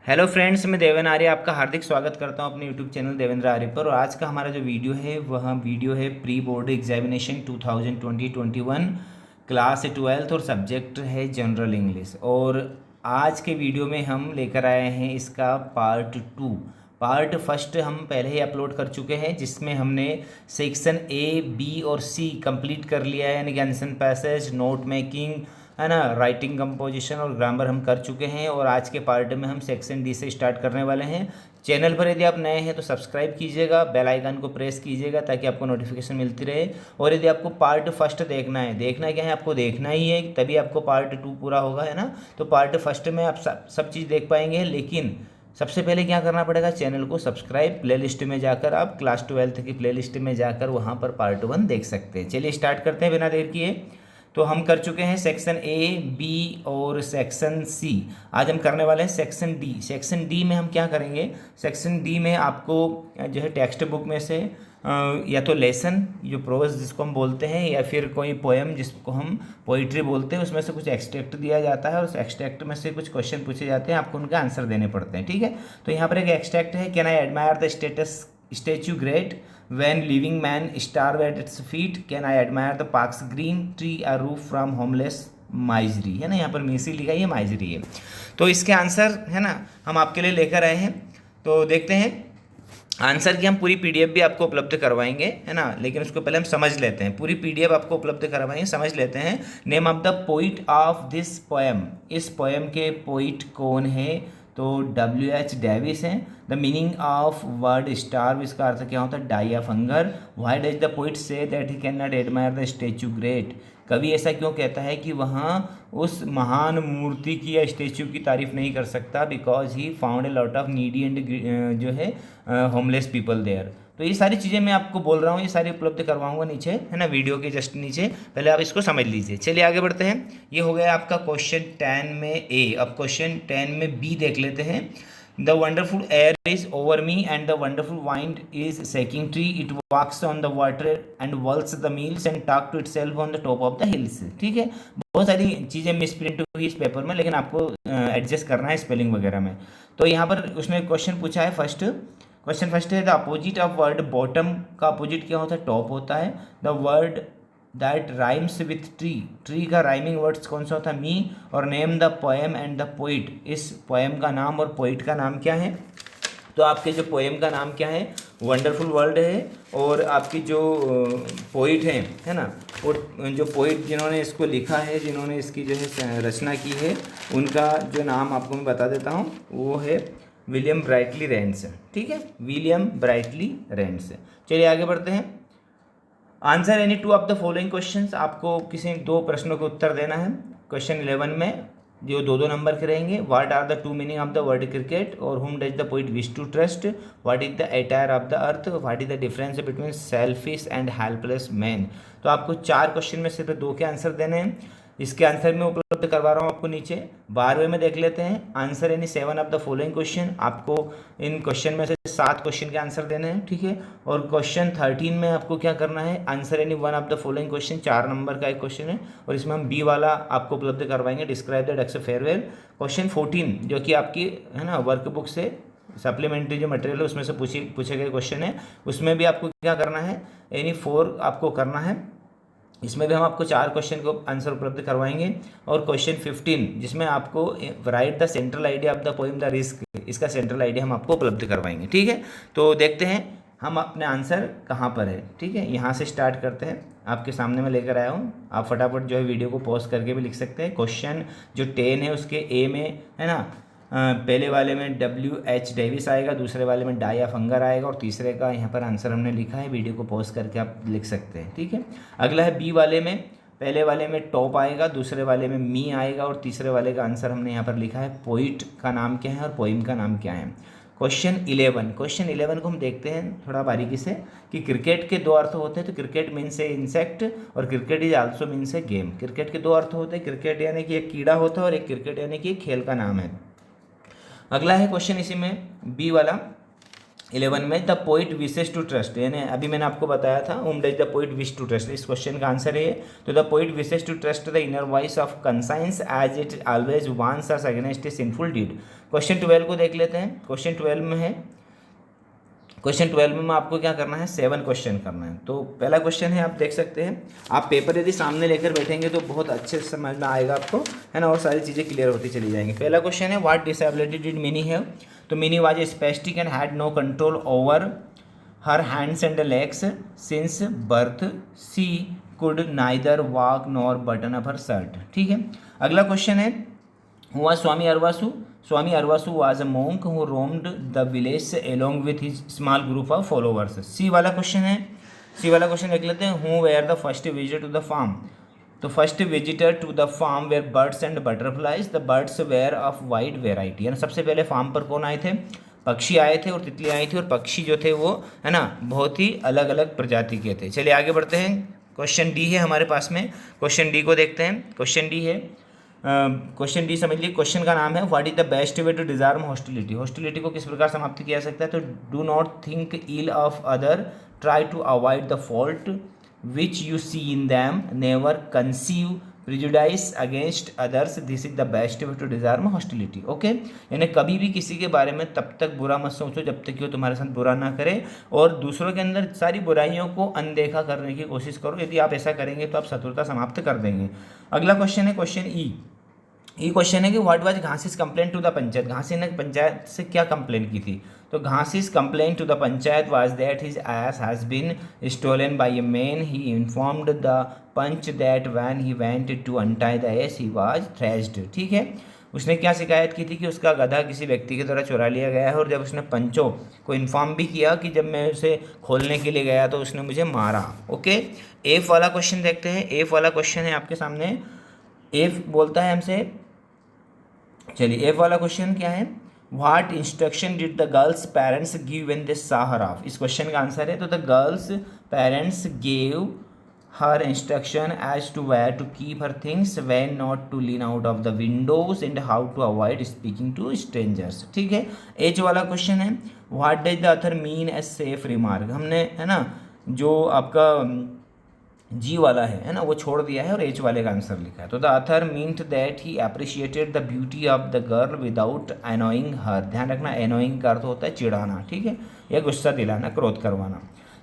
Hello friends, मैं देवेंद्र आर्य आपका हार्दिक स्वागत करता हूं अपने यूट्यूब चैनल देवेंद्र आर्य पर। और आज का हमारा जो वीडियो है वह वीडियो है pre board examination 2020-21 class 12th और सब्जेक्ट है जनरल इंग्लिश। और आज के वीडियो में हम लेकर आए हैं इसका पार्ट 2। पार्ट फर्स्ट हम पहले ही अपलोड कर चुके हैं, जिसमें हमने सेक्शन ए, बी और सी कंप्लीट कर लिया है, यानी कि आंसर पैसेज, नोट मेकिंग, है ना, राइटिंग कंपोजिशन और ग्रामर हम कर चुके हैं। और आज के पार्ट में हम सेक्शन डी से स्टार्ट करने वाले हैं। चैनल पर यदि आप नए हैं तो सब्सक्राइब कीजिएगा, बेल आइकन को प्रेस कीजिएगा ताकि आपको नोटिफिकेशन मिलती रहे। और यदि आपको पार्ट फर्स्ट देखना है क्या है, आपको देखना ही है, तभी आपको पार्ट 2 पूरा होगा, है ना। तो पार्ट फर्स्ट में आप सब चीज़ देख पाएंगे, लेकिन सबसे पहले क्या करना पड़ेगा, चैनल को सब्सक्राइब, प्लेलिस्ट में जाकर आप क्लास 12th की प्लेलिस्ट में जाकर वहाँ पर पार्ट 1 देख सकते हैं। चलिए स्टार्ट करते हैं बिना देर किए। तो हम कर चुके हैं सेक्शन ए, बी और सेक्शन सी। आज हम करने वाले हैं सेक्शन डी। सेक्शन डी में हम क्या करेंगे, सेक्शन डी में आपको जो है टेक्स्ट बुक में से या तो लेसन, जो प्रोज जिसको हम बोलते हैं, या फिर कोई पोएम जिसको हम पोइट्री बोलते हैं, उसमें से कुछ एक्सट्रैक्ट दिया जाता है और उस एक्सट्रैक्ट में से कुछ क्वेश्चन पूछे जाते हैं, आपको उनका आंसर देने पड़ते हैं। ठीक है, तो यहाँ पर एक एक्सट्रैक्ट है, can I admire the statue great when living man starve at its feet, can I admire the park's green tree, a roof from homeless misery, है ना। यहाँ पर मिसी लिखा है, ये माइजरी है। तो इसके आंसर है ना हम आपके लिए लेकर आए हैं। तो देखते हैं आंसर की हम पूरी पीडीएफ भी आपको उपलब्ध करवाएंगे, है ना, लेकिन उसको पहले हम समझ लेते हैं। पूरी पीडीएफ आपको उपलब्ध करवाएंगे, समझ लेते हैं। Name of the poet of this poem, इस पोएम के पोइट कौन है, तो W.H. डेविस हैं। The meaning of word starve, इसका अर्थ क्या होता है, die of hunger. Why does the poet say that he can not admire the statue great, कवि ऐसा क्यों कहता है कि वहाँ उस महान मूर्ति की या स्टेच्यू की तारीफ नहीं कर सकता, because he found a lot of needy and जो है होमलेस पीपल देयर। तो ये सारी चीज़ें मैं आपको बोल रहा हूँ, ये सारी उपलब्ध करवाऊंगा नीचे, है ना, वीडियो के जस्ट नीचे। पहले आप इसको समझ लीजिए। चलिए आगे बढ़ते हैं। ये हो गया आपका क्वेश्चन 10 में ए। अब क्वेश्चन 10 में बी देख लेते हैं। The wonderful air is over me and the wonderful wind is shaking tree, it walks on the water and whirls the mills and talk to itself on the top of the hills. ठीक है, बहुत सारी चीज़ें misprint हुई इस paper में, लेकिन आपको एडजस्ट करना है स्पेलिंग वगैरह में। तो यहाँ पर उसने क्वेश्चन पूछा है, क्वेश्चन फर्स्ट है, the opposite of word bottom का अपोजिट क्या होता है, टॉप होता है। The word that rhymes with tree, tree का राइमिंग वर्ड्स कौन सा होता है, मी। और name the poem and the poet, इस पोएम का नाम और पोइट का नाम क्या है। तो आपके जो पोएम का नाम क्या है, वंडरफुल वर्ल्ड है। और आपकी जो पोइट हैं, है ना, और जो पोइट जिन्होंने इसको लिखा है, जिन्होंने इसकी जो है रचना की है, उनका जो नाम आपको मैं बता देता हूँ, वो है विलियम ब्राइटली रेंस। ठीक है, विलियम ब्राइटली रेंस। चलिए आगे बढ़ते हैं। Answer any 2 of the following questions, आपको किसी 2 प्रश्नों के उत्तर देना है। क्वेश्चन 11 में जो 2-2 नंबर के रहेंगे, what are the 2 meaning of the word cricket, और whom does the poet wish to trust, what is the attire of the earth, what is the difference between selfish and helpless man. तो आपको 4 question में सिर्फ 2 के answer देने हैं। इसके answer मैं उपलब्ध करवा रहा हूँ आपको नीचे। 12वें में देख लेते हैं, आंसर यानी 7 ऑफ द फॉलोइंग क्वेश्चन। आपको इन क्वेश्चन में से 7 क्वेश्चन के आंसर देने हैं। ठीक है, और क्वेश्चन 13 में आपको क्या करना है, आंसर यानी 1 of the following question, 4 number का एक क्वेश्चन है, और इसमें हम बी वाला आपको उपलब्ध करवाएंगे, describe the ducks farewell. Question 14 जो कि आपकी, है ना, वर्कबुक से सप्लीमेंट्री जो मटेरियल है उसमें से पूछे गए क्वेश्चन है, उसमें भी आपको क्या करना है, यानी 4 आपको करना है। इसमें भी हम आपको 4 क्वेश्चन को आंसर उपलब्ध करवाएंगे। और क्वेश्चन 15 जिसमें आपको right the central idea of the poem the risk, इसका सेंट्रल आइडिया हम आपको उपलब्ध करवाएंगे। ठीक है, तो देखते हैं हम अपने आंसर कहाँ पर है। ठीक है, यहाँ से स्टार्ट करते हैं, आपके सामने मैं लेकर आया हूँ। आप फटाफट जो है वीडियो को पॉज करके भी लिख सकते हैं। क्वेश्चन जो 10 है उसके ए में, है ना, पहले वाले में W.H. डेविस आएगा, दूसरे वाले में डाई ऑफ हंगर आएगा, और तीसरे का यहाँ पर आंसर हमने लिखा है, वीडियो को पॉज करके आप लिख सकते हैं। ठीक है, अगला है बी वाले में, पहले वाले में टॉप आएगा, दूसरे वाले में मी आएगा, और तीसरे वाले का आंसर हमने यहाँ पर लिखा है, पोइट का नाम क्या है और पोइम का नाम क्या है। क्वेश्चन 11 को हम देखते हैं थोड़ा बारीकी से, कि क्रिकेट के 2 अर्थ होते हैं। तो क्रिकेट मीन्स ए इंसेक्ट, और cricket is also means A game. Cricket के 2 अर्थ होते हैं, क्रिकेट यानी कि एक कीड़ा होता है, और एक क्रिकेट यानी कि एक खेल का नाम है। अगला है क्वेश्चन इसी में बी वाला, 11 में the poet wishes to trust, यानी अभी मैंने आपको बताया था whom does the poet wish to trust, इस क्वेश्चन का आंसर है। तो the poet wishes to trust the inner voice of conscience as it always wants us against a sinful deed. Question 12 को देख लेते हैं। क्वेश्चन 12 में है, क्वेश्चन 12 में आपको क्या करना है, 7 क्वेश्चन करना है। तो पहला क्वेश्चन है, आप देख सकते हैं, आप पेपर यदि सामने लेकर बैठेंगे तो बहुत अच्छे से समझ में आएगा आपको, है ना, और सारी चीज़ें क्लियर होती चली जाएंगी। पहला क्वेश्चन है what disability did Mini have. तो Mini was spastic and had no control over her hands and legs since birth, she could neither walk nor button up her shirt. ठीक है, अगला क्वेश्चन है हुआ स्वामी अरवासु। Swami Arvasu was a monk who roamed the village along with his small group of followers. सी वाला question है, C वाला question देख लेते हैं। Who were the first visitor to the farm? तो first visitor to the farm were birds and butterflies, the birds were of wide variety, यानी सबसे पहले फार्म पर कौन आए थे, पक्षी आए थे और तितली आई थी, और पक्षी जो थे वो, है ना, बहुत ही अलग अलग प्रजाति के थे। चलिए आगे बढ़ते हैं। क्वेश्चन डी है हमारे पास में, क्वेश्चन डी को देखते हैं। क्वेश्चन डी है, क्वेश्चन डी समझ लीजिए, क्वेश्चन का नाम है what is the best way to disarm hostility. Hostility को किस प्रकार समाप्त किया जा सकता है, तो do not think ill of other, try to avoid the fault which you see in them, never conceive prejudice against others, this is the best way to disarm hostility. Okay, यानी कभी भी किसी के बारे में तब तक बुरा मत सोचो जब तक कि वो तुम्हारे साथ बुरा ना करे, और दूसरों के अंदर सारी बुराइयों को अनदेखा करने की कोशिश करो। यदि आप ऐसा करेंगे तो आप शत्रुता समाप्त कर देंगे। अगला क्वेश्चन है क्वेश्चन ई। ये क्वेश्चन है कि what was Ghasi's complaint to the panchayat. Ghasi ने पंचायत से क्या कंप्लेंट की थी, तो Ghasi's complaint to the panchayat was that his ass has been stolen by a man, he informed the panch that when he went to untie the ass he was thrashed. ठीक है, उसने क्या शिकायत की थी कि उसका गधा किसी व्यक्ति के द्वारा चुरा लिया गया है, और जब उसने पंचों को इन्फॉर्म भी किया कि जब मैं उसे खोलने के लिए गया तो उसने मुझे मारा। ओके, एफ वाला क्वेश्चन देखते हैं। एफ वाला क्वेश्चन है आपके सामने। एफ बोलता है हमसे, चलिए एफ वाला क्वेश्चन क्या है, what instruction did the girl's parents give when they saw her off. इस क्वेश्चन का आंसर है, तो the girl's parents gave her instruction as to where to keep her things, when not to lean out of the windows and how to avoid speaking to strangers. ठीक है, H वाला question है, what does the author mean as safe remark. हमने, है ना, जो आपका जी वाला है ना, वो छोड़ दिया है और एच वाले का आंसर लिखा है। तो the author meant that he appreciated the beauty of the girl without annoying her. ध्यान रखना, एनोइंग का अर्थ होता है चिढ़ाना, ठीक है, या गुस्सा दिलाना, क्रोध करवाना।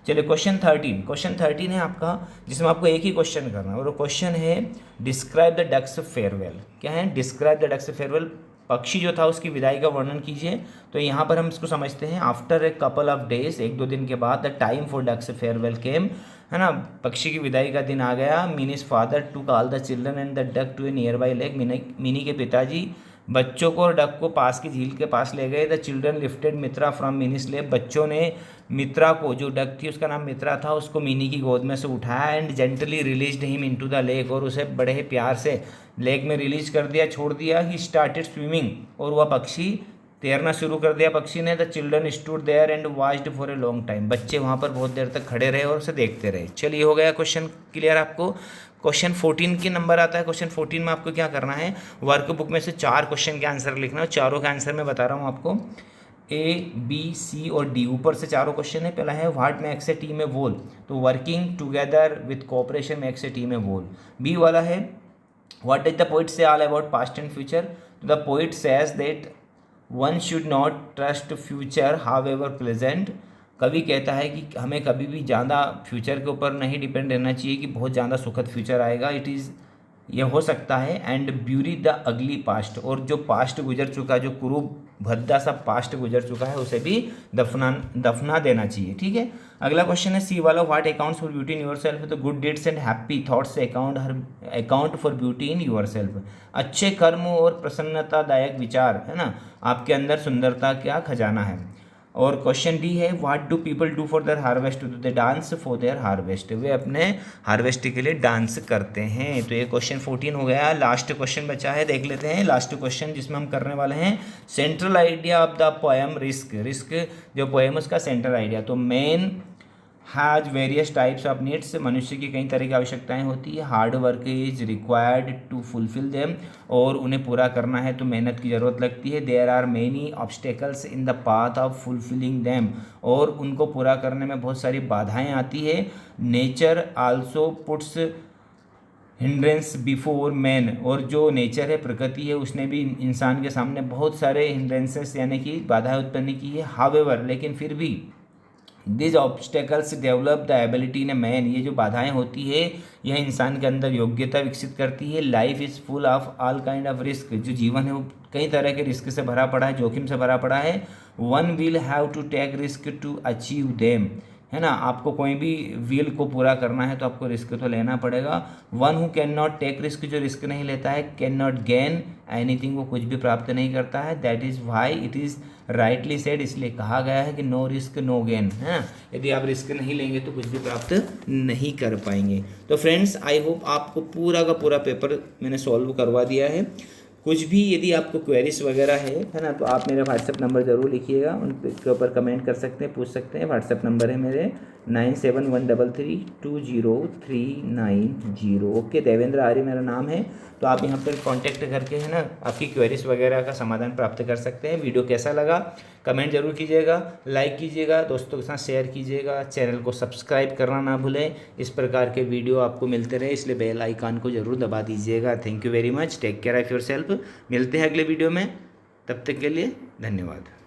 चलिए क्वेश्चन 13, क्वेश्चन 13 है आपका, जिसमें आपको एक ही क्वेश्चन करना है, और क्वेश्चन है डिस्क्राइब द डक्स फेयरवेल। क्या है, डिस्क्राइब द डक्स फेयरवेल, पक्षी जो था उसकी विदाई का वर्णन कीजिए। तो यहाँ पर हम इसको समझते हैं, after a couple of days, एक दो दिन के बाद, the time for duck's farewell came, है ना, पक्षी की विदाई का दिन आ गया। Mini's father to call the children and the duck to a nearby lake. Mini के पिताजी बच्चों को और डक को पास की झील के पास ले गए। The children lifted Mitra from मिनीस lake. बच्चों ने मित्रा को, जो डक थी उसका नाम मित्रा था, उसको मिनी की गोद में से उठाया, and gently released him into the lake, और उसे बड़े ही प्यार से लेक में रिलीज कर दिया, छोड़ दिया। ही स्टार्टेड स्विमिंग, और वह पक्षी तैरना शुरू कर दिया पक्षी ने। The children stood there and watched for a long time. बच्चे वहाँ पर बहुत देर तक खड़े रहे और उसे देखते रहे। चलिए हो गया क्वेश्चन क्लियर आपको। क्वेश्चन 14 के नंबर आता है। क्वेश्चन 14 में आपको क्या करना है, वर्कबुक में से 4 क्वेश्चन के आंसर लिखना है। चारों के आंसर मैं बता रहा हूँ आपको, ए बी सी और डी, ऊपर से चारों क्वेश्चन है। पहला है what makes a team a whole, तो working together with cooperation makes a team a whole. B वाला है what does the poet say all about past and future, तो the poet says that one should not trust future however pleasant. कवि कहता है कि हमें कभी भी ज़्यादा फ्यूचर के ऊपर नहीं डिपेंड रहना चाहिए कि बहुत ज़्यादा सुखद फ्यूचर आएगा, इट इज़, यह हो सकता है। And bury the ugly past, और जो पास्ट गुजर चुका, जो कुरूप भद्दा सा पास्ट गुजर चुका है, उसे भी दफना देना चाहिए। ठीक है, अगला क्वेश्चन है सी वाला, what accounts for beauty in yourself, तो good deeds and happy thoughts account for beauty in yourself. अच्छे कर्म और प्रसन्नतादायक विचार, है ना, आपके अंदर सुंदरता का खजाना है। और क्वेश्चन डी है what do people do for their harvest, तो दे डांस फॉर देयर हार्वेस्ट, वे अपने हार्वेस्ट के लिए डांस करते हैं। तो ये क्वेश्चन 14 हो गया। लास्ट क्वेश्चन बचा है, देख लेते हैं लास्ट क्वेश्चन, जिसमें हम करने वाले हैं central idea of the poem risk. Risk जो पोएम उसका सेंट्रल आइडिया, तो man has various types of needs, मनुष्य की कई तरह की आवश्यकताएं होती है। Hard work is required to fulfil them, और उन्हें पूरा करना है तो मेहनत की ज़रूरत लगती है। There are many obstacles in the path of fulfilling them, और उनको पूरा करने में बहुत सारी बाधाएं आती है। Nature also puts hindrance before man, और जो नेचर है, प्रकृति है, उसने भी इंसान के सामने बहुत सारे हिंड्रेंसेस यानी कि बाधाएं उत्पन्न की है। हावेवर, लेकिन फिर भी these obstacles develop the ability in a man, ये जो बाधाएं होती है यह इंसान के अंदर योग्यता विकसित करती है। Life is full of all kind of risk, जो जीवन है वो कई तरह के रिस्क से भरा पड़ा है, जोखिम से भरा पड़ा है। One will have to take risk to achieve them, है ना। आपको कोई भी विल को पूरा करना है तो आपको रिस्क तो लेना पड़ेगा। One who can not take risk, जो रिस्क नहीं लेता है, कैन नॉट गेन एनीथिंग, वो कुछ भी प्राप्त नहीं करता है। That is why it is rightly said, इसलिए कहा गया है कि नो रिस्क नो गेन, है। यदि आप रिस्क नहीं लेंगे तो कुछ भी प्राप्त नहीं कर पाएंगे। तो फ्रेंड्स, आई होप आपको पूरा का पूरा पेपर मैंने सॉल्व करवा दिया है। कुछ भी यदि आपको क्वेरीज वगैरह है ना, तो आप मेरा व्हाट्सएप नंबर ज़रूर लिखिएगा, उनके ऊपर कमेंट कर सकते हैं, पूछ सकते हैं। व्हाट्सएप नंबर है मेरे 9713320390। ओके, देवेंद्र आर्य मेरा नाम है। तो आप यहाँ पर कांटेक्ट करके, है ना, आपकी क्वेरीज वगैरह का समाधान प्राप्त कर सकते हैं। वीडियो कैसा लगा कमेंट जरूर कीजिएगा, लाइक कीजिएगा, दोस्तों के साथ शेयर कीजिएगा, चैनल को सब्सक्राइब करना ना भूलें। इस प्रकार के वीडियो आपको मिलते रहे, इसलिए बेल आइकन को जरूर दबा दीजिएगा। Thank you very much, take care of yourself. मिलते हैं अगले वीडियो में, तब तक के लिए धन्यवाद।